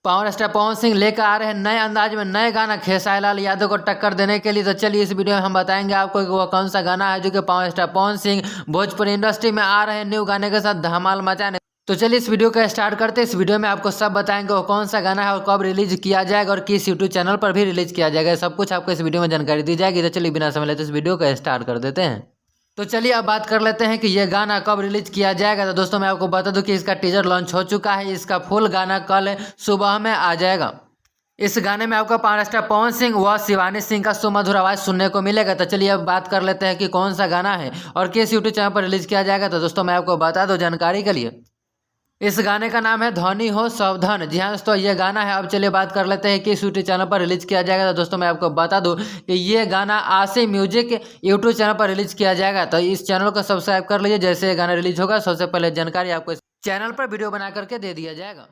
Power star Pawan Singh लेकर आ रहे हैं नए अंदाज में नए गाना खेसारी लाल यादव को टक्कर देने के लिए। तो चलिए इस वीडियो में हम बताएंगे आपको कि वो कौन सा गाना है जो कि power star Pawan Singh Bhojpuri industry में आ रहे हैं न्यू गाने के साथ धमाल मचाने। तो चलिए इस वीडियो का स्टार्ट करते हैं। इस वीडियो में आपको सब बताएंगे वो कौन सा गाना है और कब रिलीज किया जाएगा और किस यूट्यूब चैनल पर भी रिलीज किया जाएगा, सब कुछ आपको इस वीडियो में जानकारी दी जाएगी। तो चलिए बिना समय लेते इस वीडियो का स्टार्ट कर देते हैं। तो चलिए अब बात कर लेते हैं कि ये गाना कब रिलीज किया जाएगा। तो दोस्तों मैं आपको बता दूं कि इसका टीजर लॉन्च हो चुका है। इसका फुल गाना कल सुबह में आ जाएगा। इस गाने में आपको पावर स्टार पवन सिंह व शिवानी सिंह का सुमधुर आवाज सुनने को मिलेगा। तो चलिए अब बात कर लेते हैं कि कौन सा गाना है और किस यूट्यूब चैनल पर रिलीज किया जाएगा। तो दोस्तों मैं आपको बता दूं जानकारी के लिए, इस गाने का नाम है धनी हो सावधान। जी हाँ दोस्तों ये गाना है। अब चलिए बात कर लेते हैं कि किस यूट्यूब चैनल पर रिलीज किया जाएगा। तो दोस्तों मैं आपको बता दूं कि ये गाना आशी म्यूजिक यूट्यूब चैनल पर रिलीज किया जाएगा। तो इस चैनल को सब्सक्राइब कर लीजिए। जैसे ये गाना रिलीज होगा सबसे पहले जानकारी आपको इस चैनल पर वीडियो बना करके दे दिया जाएगा।